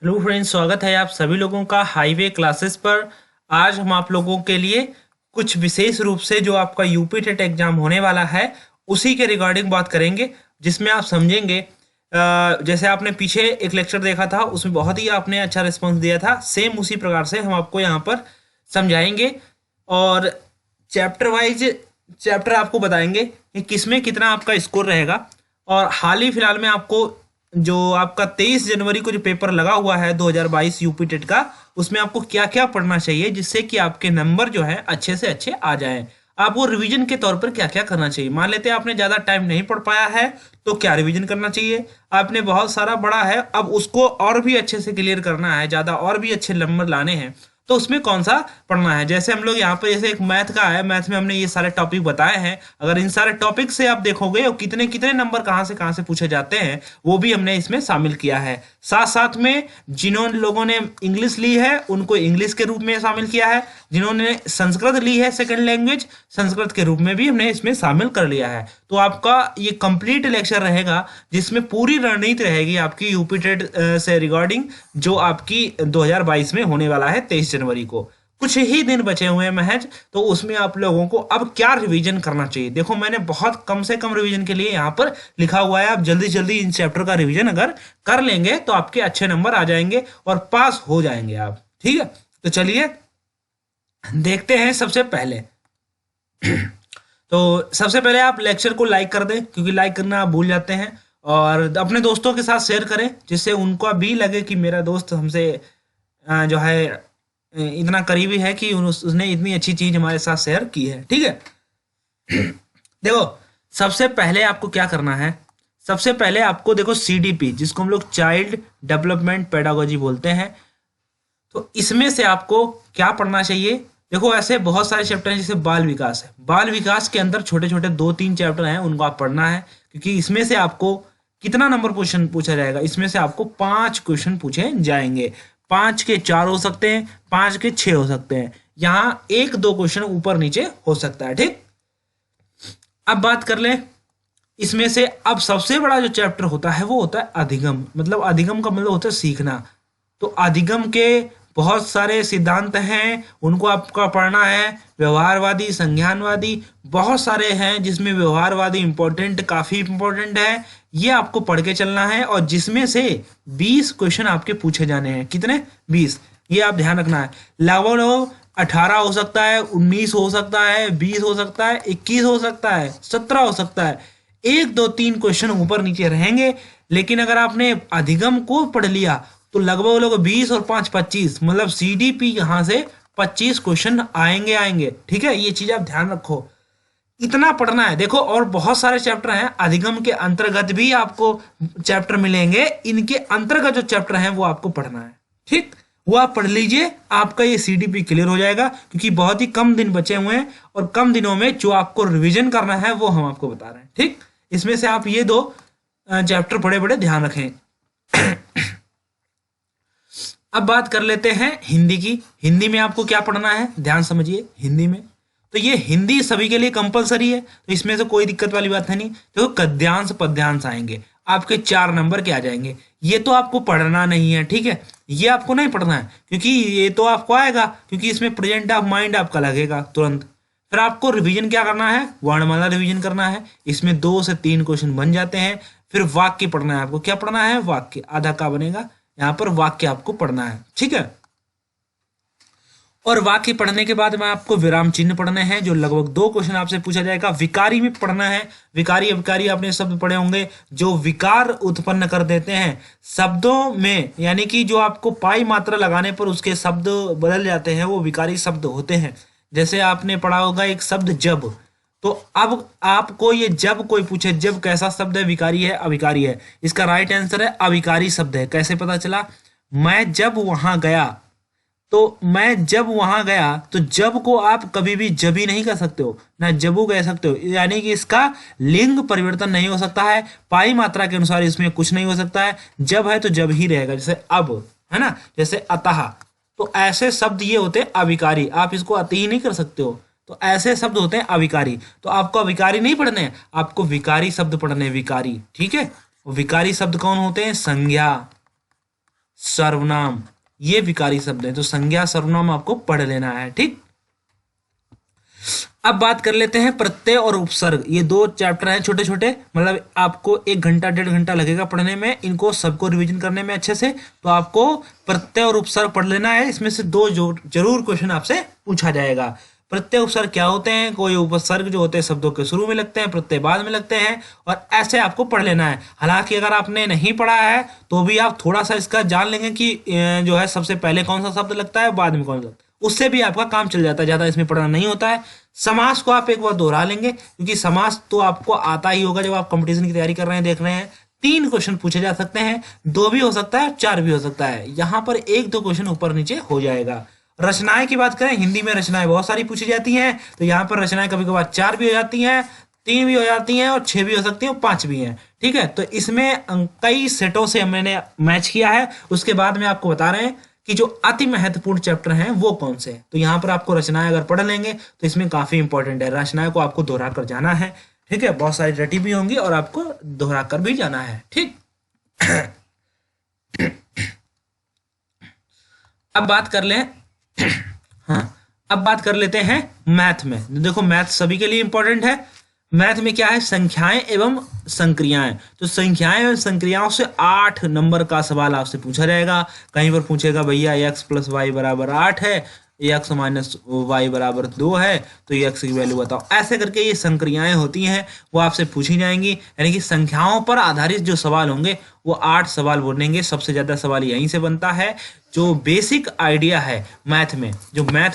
Hello friends, स्वागत है आप सभी लोगों का हाईवे क्लासेस पर। आज हम आप लोगों के लिए कुछ विशेष रूप से जो आपका यूपी टेट एग्जाम होने वाला है उसी के रिगार्डिंग बात करेंगे, जिसमें आप समझेंगे। जैसे आपने पीछे एक लेक्चर देखा था, उसमें बहुत ही आपने अच्छा रिस्पॉन्स दिया था, सेम उसी प्रकार से हम आपको यहाँ पर समझाएंगे और चैप्टर वाइज चैप्टर आपको बताएंगे कि किसमें कितना आपका स्कोर रहेगा। और हाल ही फिलहाल में आपको जो आपका 23 जनवरी को जो पेपर लगा हुआ है 2022 यूपी टेट का, उसमें आपको क्या क्या पढ़ना चाहिए जिससे कि आपके नंबर जो है अच्छे से अच्छे आ जाएं। आप वो रिवीजन के तौर पर क्या क्या करना चाहिए। मान लेते हैं आपने ज़्यादा टाइम नहीं पढ़ पाया है, तो क्या रिवीजन करना चाहिए। आपने बहुत सारा पढ़ा है, अब उसको और भी अच्छे से क्लियर करना है, ज़्यादा और भी अच्छे नंबर लाने हैं, तो उसमें कौन सा पढ़ना है। जैसे हम लोग यहाँ पर जैसे एक मैथ का है, मैथ में हमने ये सारे टॉपिक बताए हैं। अगर इन सारे टॉपिक से आप देखोगे और कितने कितने नंबर कहाँ से पूछे जाते हैं, वो भी हमने इसमें शामिल किया है। साथ साथ में जिन्होंने लोगों ने इंग्लिश ली है उनको इंग्लिश के रूप में शामिल किया है, जिन्होंने संस्कृत ली है सेकंड लैंग्वेज, संस्कृत के रूप में भी हमने इसमें शामिल कर लिया है। तो आपका ये कंप्लीट लेक्चर रहेगा जिसमें पूरी रणनीति रहेगी आपकी यूपी टेट से रिगार्डिंग, जो आपकी 2022 में होने वाला है 23 जनवरी को। कुछ ही दिन बचे हुए हैं महज, तो उसमें आप लोगों को अब क्या रिवीजन करना चाहिए। देखो, मैंने बहुत कम से कम रिवीजन के लिए यहाँ पर लिखा हुआ है। आप जल्दी जल्दी इन चैप्टर का रिवीजन अगर कर लेंगे तो आपके अच्छे नंबर आ जाएंगे और पास हो जाएंगे आप। ठीक है, तो चलिए देखते हैं। सबसे पहले तो सबसे पहले आप लेक्चर को लाइक कर दें, क्योंकि लाइक करना आप भूल जाते हैं, और अपने दोस्तों के साथ शेयर करें जिससे उनको भी लगे कि मेरा दोस्त हमसे जो है इतना करीबी है कि उसने इतनी अच्छी चीज हमारे साथ शेयर की है। ठीक है, देखो सबसे पहले आपको क्या करना है। सबसे पहले आपको देखो सीडीपी, जिसको हम लोग चाइल्ड डेवलपमेंट पेडागोजी बोलते हैं, तो इसमें से आपको क्या पढ़ना चाहिए। देखो ऐसे बहुत सारे चैप्टर हैं, जैसे बाल विकास है। बाल विकास के अंदर छोटे छोटे 2-3 चैप्टर हैं, उनको आप पढ़ना है, क्योंकि इसमें से आपको कितना नंबर क्वेश्चन पूछा जाएगा। इसमें से आपको 5 क्वेश्चन पूछे जाएंगे। 5 के 4 हो सकते हैं, 5 के 6 हो सकते हैं, यहाँ 1-2 क्वेश्चन ऊपर नीचे हो सकता है। ठीक, अब बात कर ले इसमें से। अब सबसे बड़ा जो चैप्टर होता है वो होता है अधिगम। मतलब अधिगम का मतलब होता है सीखना। तो अधिगम के बहुत सारे सिद्धांत हैं, उनको आपका पढ़ना है। व्यवहारवादी, संज्ञानवादी, बहुत सारे हैं, जिसमें व्यवहारवादी इंपॉर्टेंट, काफी इंपॉर्टेंट है। ये आपको पढ़ के चलना है, और जिसमें से 20 क्वेश्चन आपके पूछे जाने हैं। कितने? 20। ये आप ध्यान रखना है। लगभग 18 हो सकता है, 19 हो सकता है, 20 हो सकता है, 21 हो सकता है, 17 हो सकता है। 1-2-3 क्वेश्चन ऊपर नीचे रहेंगे, लेकिन अगर आपने अधिगम को पढ़ लिया तो लगभग लोग 20 और 5 25, मतलब सीडीपी यहाँ से 25 क्वेश्चन आएंगे। ठीक है, ये चीज आप ध्यान रखो, इतना पढ़ना है। देखो और बहुत सारे चैप्टर हैं अधिगम के अंतर्गत भी आपको चैप्टर मिलेंगे, इनके अंतर्गत जो चैप्टर हैं वो आपको पढ़ना है। ठीक, वो आप पढ़ लीजिए, आपका ये सीडीपी क्लियर हो जाएगा, क्योंकि बहुत ही कम दिन बचे हुए हैं, और कम दिनों में जो आपको रिवीजन करना है वो हम आपको बता रहे हैं। ठीक, इसमें से आप ये 2 चैप्टर बड़े बड़े ध्यान रखें। अब बात कर लेते हैं हिंदी की। हिंदी में आपको क्या पढ़ना है, ध्यान समझिए। हिंदी में तो ये हिंदी सभी के लिए कंपलसरी है, तो इसमें से कोई दिक्कत वाली बात है नहीं। देखो गद्यांश पद्यांश आएंगे, आपके 4 नंबर के आ जाएंगे। ये तो आपको पढ़ना नहीं है, ठीक है, ये आपको नहीं पढ़ना है, क्योंकि ये तो आपको आएगा, क्योंकि इसमें प्रेजेंट ऑफ माइंड आपका लगेगा तुरंत। फिर आपको रिवीजन क्या करना है, वर्णमाला रिवीजन करना है। इसमें 2 से 3 क्वेश्चन बन जाते हैं। फिर वाक्य पढ़ना है आपको। क्या पढ़ना है? वाक्य। आधा का बनेगा, यहाँ पर वाक्य आपको पढ़ना है। ठीक है, और वाक्य पढ़ने के बाद में आपको विराम चिन्ह पढ़ने हैं, जो लगभग 2 क्वेश्चन आपसे पूछा जाएगा। विकारी में पढ़ना है। विकारी अविकारी आपने शब्द पढ़े होंगे, जो विकार उत्पन्न कर देते हैं शब्दों में, यानी कि जो आपको पाई मात्रा लगाने पर उसके शब्द बदल जाते हैं, वो विकारी शब्द होते हैं। जैसे आपने पढ़ा होगा एक शब्द जब, तो अब आपको ये जब कोई पूछे जब कैसा शब्द है, विकारी है अविकारी है, इसका राइट आंसर है अविकारी शब्द है। कैसे पता चला? मैं जब वहां गया, तो मैं जब वहां गया, तो जब को आप कभी भी जब ही नहीं कर सकते हो, ना जबू कह सकते हो, यानी कि इसका लिंग परिवर्तन नहीं हो सकता है। पाई मात्रा के अनुसार इसमें कुछ नहीं हो सकता है। जब है तो जब ही रहेगा, जैसे अब है ना, जैसे अतः। तो ऐसे शब्द ये होते हैं अविकारी, आप इसको अति ही नहीं कर सकते हो। तो ऐसे शब्द होते हैं अविकारी। तो आपको अविकारी नहीं पढ़ने हैं, आपको विकारी शब्द पढ़ने हैं, विकारी। ठीक है, विकारी शब्द कौन होते हैं? संज्ञा। सर्वनाम, ये विकारी शब्द है, तो संज्ञा सर्वनाम आपको पढ़ लेना है। ठीक, अब बात कर लेते हैं प्रत्यय और उपसर्ग। ये दो चैप्टर हैं छोटे छोटे, मतलब आपको 1 घंटा 1.5 घंटा लगेगा पढ़ने में, इनको सबको रिवीजन करने में अच्छे से। तो आपको प्रत्यय और उपसर्ग पढ़ लेना है, इसमें से दो जरूर क्वेश्चन आपसे पूछा जाएगा। प्रत्यय उपसर्ग क्या होते हैं? कोई उपसर्ग जो होते हैं शब्दों के शुरू में लगते हैं, प्रत्यय बाद में लगते हैं, और ऐसे आपको पढ़ लेना है। हालांकि अगर आपने नहीं पढ़ा है तो भी आप थोड़ा सा इसका जान लेंगे कि जो है सबसे पहले कौन सा शब्द लगता है, बाद में कौन सा, उससे भी आपका काम चल जाता है, ज़्यादा इसमें पढ़ना नहीं होता है। समास को आप एक बार दोहरा लेंगे, क्योंकि समास तो आपको आता ही होगा जब आप कंपटीशन की तैयारी कर रहे हैं, देख रहे हैं। 3 क्वेश्चन पूछे जा सकते हैं, 2 भी हो सकता है, 4 भी हो सकता है। यहाँ पर 1-2 क्वेश्चन ऊपर नीचे हो जाएगा। रचनाएं की बात करें, हिंदी में रचनाएं बहुत सारी पूछी जाती हैं, तो यहाँ पर रचनाएं कभी कभार 4 भी हो जाती हैं, 3 भी हो जाती हैं, और 6 भी हो सकती हैं, और 5 भी हैं। ठीक है, तो इसमें कई सेटों से मैंने मैच किया है, उसके बाद में आपको बता रहे हैं कि जो अति महत्वपूर्ण चैप्टर हैं वो कौन से हैं। तो यहाँ पर आपको रचनाएं अगर पढ़ लेंगे तो इसमें काफी इंपॉर्टेंट है, रचनाएं को आपको दोहरा कर जाना है। ठीक है, बहुत सारी रटी भी होंगी और आपको दोहरा कर भी जाना है। ठीक, अब बात कर लें हाँ, अब बात कर लेते हैं मैथ में। देखो मैथ सभी के लिए इंपॉर्टेंट है। मैथ में क्या है? संख्याएं एवं संक्रियाएं। तो संख्याएं एवं संक्रियाओं से 8 नंबर का सवाल आपसे पूछा जाएगा। कहीं पर पूछेगा भैया x + y = 8 है, x - y = 2 है, तो x की वैल्यू बताओ। ऐसे करके ये संक्रियाएं होती हैं, वो आपसे पूछी जाएंगी। यानी कि संख्याओं पर आधारित जो सवाल होंगे वो 8 सवाल बनेंगे। सबसे ज्यादा सवाल यहीं से बनता है। जो बेसिक आइडिया है मैथ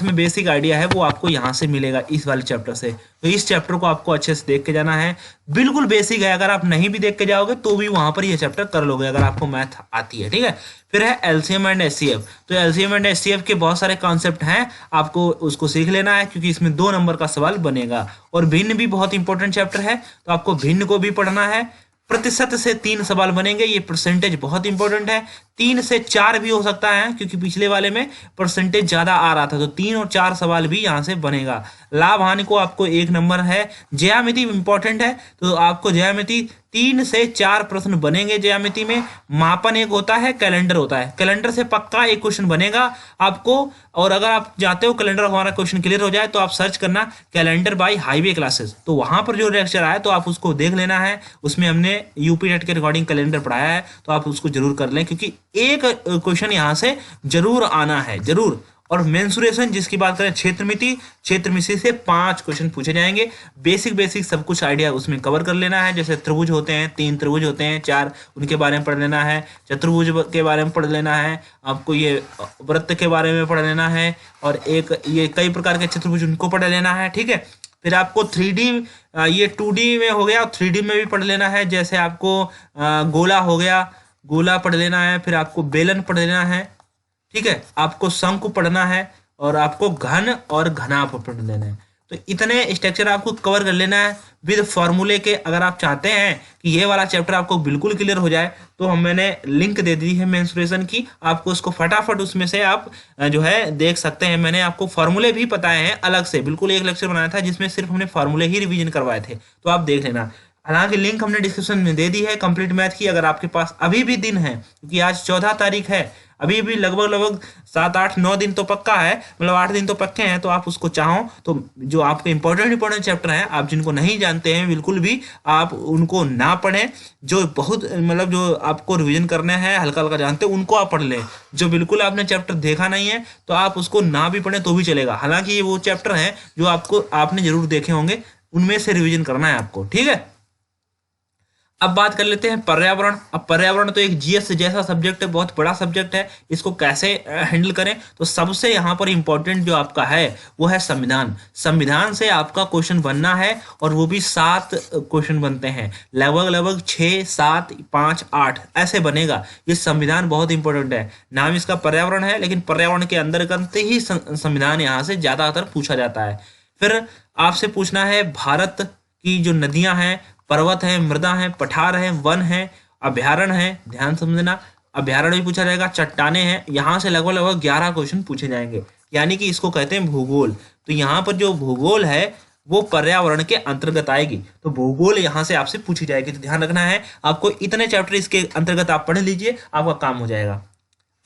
में बेसिक आइडिया है वो आपको यहाँ से मिलेगा, इस वाले चैप्टर से। तो इस चैप्टर को आपको अच्छे से देख के जाना है, बिल्कुल बेसिक है। अगर आप नहीं भी देख के जाओगे तो भी वहां पर ये चैप्टर कर लोगे, अगर आपको मैथ आती है। ठीक है, फिर है एलसीएम एंड एचसीएफ। तो एलसीएम एंड एचसीएफ के बहुत सारे कॉन्सेप्ट हैं, आपको उसको सीख लेना है, क्योंकि इसमें 2 नंबर का सवाल बनेगा। और भिन्न भी बहुत इंपॉर्टेंट चैप्टर है, तो आपको भिन्न को भी पढ़ना है। प्रतिशत से 3 सवाल बनेंगे, ये परसेंटेज बहुत इंपॉर्टेंट है। 3 से 4 भी हो सकता है, क्योंकि पिछले वाले में परसेंटेज ज्यादा आ रहा था, तो 3 और 4 सवाल भी यहाँ से बनेगा। लाभ हानि को आपको 1 नंबर है। ज्यामिति इंपॉर्टेंट है, तो आपको ज्यामिति 3 से 4 प्रश्न बनेंगे। ज्यामिति में मापन एक होता है, कैलेंडर होता है। कैलेंडर से पक्का एक क्वेश्चन बनेगा आपको। और अगर आप चाहते हो कैलेंडर हमारा क्वेश्चन क्लियर हो जाए, तो आप सर्च करना कैलेंडर बाय हाईवे क्लासेस, तो वहां पर जो लेक्चर आया तो आप उसको देख लेना है। उसमें हमने यूपी नेट के रिकॉर्डिंग कैलेंडर पढ़ाया है, तो आप उसको जरूर कर लें, क्योंकि एक क्वेश्चन यहाँ से जरूर आना है, जरूर। और मेंसुरेशन जिसकी बात करें, क्षेत्रमिति से 5 क्वेश्चन पूछे जाएंगे। बेसिक सब कुछ आइडिया उसमें कवर कर लेना है। जैसे त्रिभुज होते हैं, 3 त्रिभुज होते हैं, 4, उनके बारे में पढ़ लेना है। चतुर्भुज के बारे में पढ़ लेना है, आपको ये वृत्त के बारे में पढ़ लेना है, और एक ये कई प्रकार के चतुर्भुज उनको पढ़ लेना है। ठीक है, फिर आपको 3D, ये 2D में हो गया, और 3D में भी पढ़ लेना है। जैसे आपको गोला हो गया, गोला पढ़ लेना है। फिर आपको बेलन पढ़ लेना है। ठीक है, आपको शंकु पढ़ना है, और आपको घन और घनाभ पढ़ लेना है। तो इतने स्ट्रक्चर आपको कवर कर लेना है विद फॉर्मूले के। अगर आप चाहते हैं कि ये वाला चैप्टर आपको बिल्कुल क्लियर हो जाए, तो मैंने लिंक दे दी है मेंसुरेशन की, आपको उसको फटाफट उसमें से आप जो है देख सकते हैं। मैंने आपको फॉर्मूले भी बताए हैं अलग से, बिल्कुल एक लेक्चर बनाया था जिसमें सिर्फ हमने फॉर्मूले ही रिवीजन करवाए थे, तो आप देख लेना। हालांकि लिंक हमने डिस्क्रिप्शन में दे दी है कंप्लीट मैथ की। अगर आपके पास अभी भी दिन है, क्योंकि आज 14 तारीख है, अभी भी लगभग 7, 8, 9 दिन तो पक्का है, मतलब 8 दिन तो पक्के हैं, तो आप उसको चाहो तो जो आपके इंपॉर्टेंट चैप्टर हैं, आप जिनको नहीं जानते हैं बिल्कुल भी, आप उनको ना पढ़ें। जो बहुत मतलब जो आपको रिवीजन करने हैं, हल्का हल्का जानते हैं, उनको आप पढ़ लें। जो बिल्कुल आपने चैप्टर देखा नहीं है, तो आप उसको ना भी पढ़ें तो भी चलेगा। हालांकि ये वो चैप्टर हैं जो आपने जरूर देखे होंगे, उनमें से रिविजन करना है आपको। ठीक है, अब बात कर लेते हैं पर्यावरण। अब पर्यावरण तो एक जीएस जैसा सब्जेक्ट है, बहुत बड़ा सब्जेक्ट है। इसको कैसे हैंडल करें, तो सबसे यहाँ पर इंपॉर्टेंट जो आपका है वो है संविधान। संविधान से आपका क्वेश्चन बनना है, और वो भी 7 क्वेश्चन बनते हैं, लगभग 6, 7, 5, 8 ऐसे बनेगा। ये संविधान बहुत इंपॉर्टेंट है। नाम इसका पर्यावरण है, लेकिन पर्यावरण के अंतर्गत ही संविधान यहाँ से ज्यादातर पूछा जाता है। फिर आपसे पूछना है भारत की जो नदियां हैं, पर्वत है, मृदा है, पठार है, वन है, अभ्यारण्य है, ध्यान समझना, अभ्यारण्य भी पूछा जाएगा, चट्टाने हैं। यहाँ से लगभग 11 क्वेश्चन पूछे जाएंगे, यानी कि इसको कहते हैं भूगोल। तो यहाँ पर जो भूगोल है वो पर्यावरण के अंतर्गत आएगी, तो भूगोल यहाँ से आपसे पूछी जाएगी। तो ध्यान रखना है आपको, इतने चैप्टर इसके अंतर्गत आप पढ़ लीजिए, आपका काम हो जाएगा।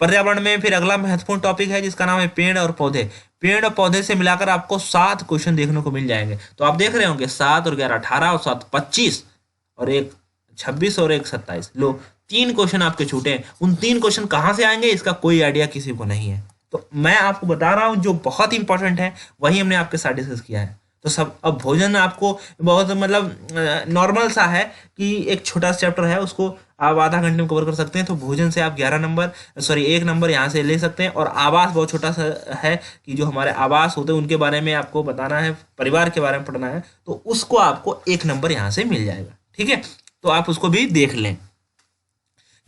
पर्यावरण में फिर अगला महत्वपूर्ण टॉपिक है जिसका नाम है पेड़ और पौधे। पेड़ और पौधे से मिलाकर आपको 7 क्वेश्चन देखने को मिल जाएंगे। तो आप देख रहे होंगे 7 और 11 18 और 7 25 और एक 26 और एक 27। लो 3 क्वेश्चन आपके छूटे हैं। उन 3 क्वेश्चन कहाँ से आएंगे इसका कोई आइडिया किसी को नहीं है। तो मैं आपको बता रहा हूँ जो बहुत इंपॉर्टेंट है वही हमने आपके साथ डिस्कस किया है। तो सब अब भोजन आपको बहुत मतलब नॉर्मल सा है कि एक छोटा सा चैप्टर है उसको आप आधा घंटे में कवर कर सकते हैं। तो भोजन से आप 11 नंबर सॉरी 1 नंबर यहाँ से ले सकते हैं। और आवास बहुत छोटा सा है कि जो हमारे आवास होते हैं उनके बारे में आपको बताना है, परिवार के बारे में पढ़ना है, तो उसको आपको 1 नंबर यहाँ से मिल जाएगा। ठीक है, तो आप उसको भी देख लें।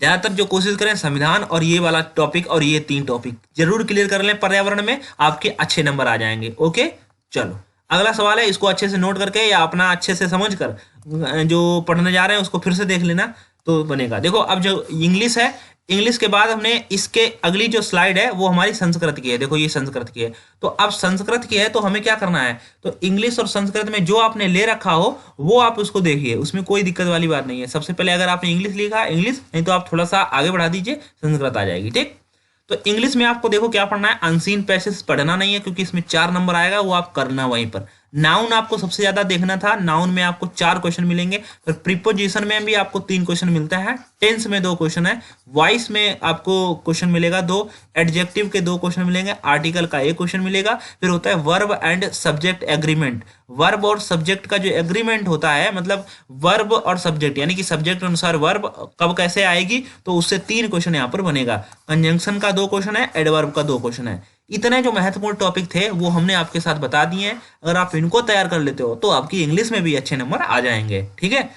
ज्यादातर जो कोशिश करें संविधान और ये वाला टॉपिक और ये 3 टॉपिक जरूर क्लियर कर लें, पर्यावरण में आपके अच्छे नंबर आ जाएंगे। ओके, चलो अगला सवाल है, इसको अच्छे से नोट करके या अपना अच्छे से समझ कर जो पढ़ने जा रहे हैं उसको फिर से देख लेना तो बनेगा। देखो अब जो इंग्लिश है, इंग्लिश के बाद हमने इसके अगली जो स्लाइड है वो हमारी संस्कृत की है। देखो ये संस्कृत की है, तो अब संस्कृत की है तो हमें क्या करना है, तो इंग्लिश और संस्कृत में जो आपने ले रखा हो वो आप उसको देखिए, उसमें कोई दिक्कत वाली बात नहीं है। सबसे पहले अगर आपने इंग्लिश लिखा इंग्लिश, नहीं तो आप थोड़ा सा आगे बढ़ा दीजिए, संस्कृत आ जाएगी। ठीक, तो इंग्लिश में आपको देखो क्या पढ़ना है, अनसीन पैसेज पढ़ना नहीं है क्योंकि इसमें 4 नंबर आएगा, वो आप करना वहीं पर। नाउन आपको सबसे ज्यादा देखना था, नाउन में आपको 4 क्वेश्चन मिलेंगे। फिर प्रीपोजिशन में भी आपको 3 क्वेश्चन मिलता है, टेंस में 2 क्वेश्चन है, वॉइस में आपको क्वेश्चन मिलेगा 2, एडजेक्टिव के 2 क्वेश्चन मिलेंगे, आर्टिकल का 1 क्वेश्चन मिलेगा। फिर होता है verb and subject agreement. Verb और सब्जेक्ट का जो एग्रीमेंट होता है, मतलब वर्ब और सब्जेक्ट यानी कि सब्जेक्ट अनुसार वर्ब कब कैसे आएगी, तो उससे 3 क्वेश्चन यहाँ पर बनेगा। कंजंक्शन का 2 क्वेश्चन है, एडवर्ब का 2 क्वेश्चन है। इतने जो महत्वपूर्ण टॉपिक थे वो हमने आपके साथ बता दिए हैं। अगर आप इनको तैयार कर लेते हो तो आपकी इंग्लिश में भी अच्छे नंबर आ जाएंगे। ठीक है,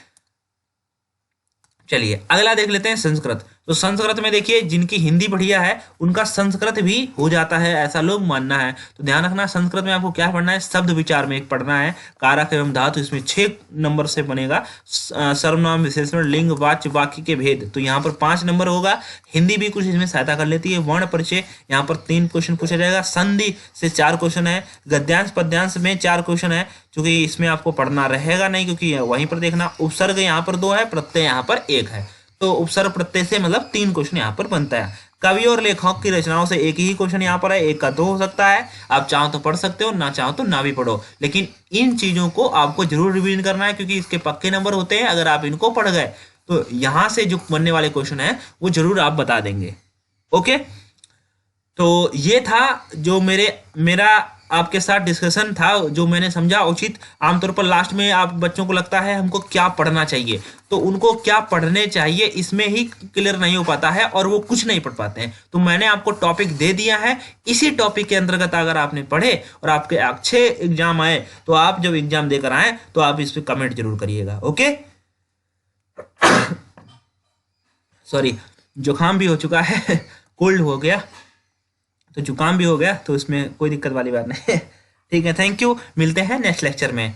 चलिए अगला देख लेते हैं संस्कृत। तो संस्कृत में देखिए जिनकी हिंदी बढ़िया है उनका संस्कृत भी हो जाता है, ऐसा लोग मानना है। तो ध्यान रखना, संस्कृत में आपको क्या पढ़ना है, शब्द विचार में एक पढ़ना है, कारक एवं धातु, इसमें 6 नंबर से बनेगा। सर्वनाम विशेषण लिंग वाच्य वाक्य के भेद, तो यहाँ पर 5 नंबर होगा। हिंदी भी कुछ इसमें सहायता कर लेती है। वर्ण परिचय यहाँ पर 3 क्वेश्चन पूछा जाएगा। संधि से 4 क्वेश्चन है। गद्यांश पद्यांश में 4 क्वेश्चन है, क्योंकि इसमें आपको पढ़ना रहेगा नहीं क्योंकि वहीं पर देखना। उपसर्ग यहाँ पर 2 है, प्रत्यय यहाँ पर 1 है, तो उपसर्ग प्रत्यय से मतलब 3 क्वेश्चन यहाँ पर बनता है। कवि और लेखक की रचनाओं से एक ही क्वेश्चन यहाँ पर है, एक का 2 हो सकता है। आप चाहो तो पढ़ सकते हो, ना चाहो तो ना भी पढ़ो, लेकिन इन चीजों को आपको जरूर रिवीजन करना है क्योंकि इसके पक्के नंबर होते हैं। अगर आप इनको पढ़ गए तो यहाँ से जो बनने वाले क्वेश्चन है वो जरूर आप बता देंगे। ओके, तो ये था जो मेरा आपके साथ डिस्कशन था, जो मैंने समझा उचित। आमतौर पर लास्ट में आप बच्चों को लगता है हमको क्या पढ़ना चाहिए, तो उनको क्या पढ़ने चाहिए इसमें ही क्लियर नहीं हो पाता है और वो कुछ नहीं पढ़ पाते हैं। तो मैंने आपको टॉपिक दे दिया है, इसी टॉपिक के अंतर्गत अगर आपने पढ़े और आपके अच्छे एग्जाम आए तो आप जब एग्जाम देकर आए तो आप इस पर कमेंट जरूर करिएगा। ओके, सॉरी जुकाम भी हो चुका है, कोल्ड हो गया, तो जुकाम भी हो गया, तो इसमें कोई दिक्कत वाली बात नहीं है। ठीक है, थैंक यू, मिलते हैं नेक्स्ट लेक्चर में।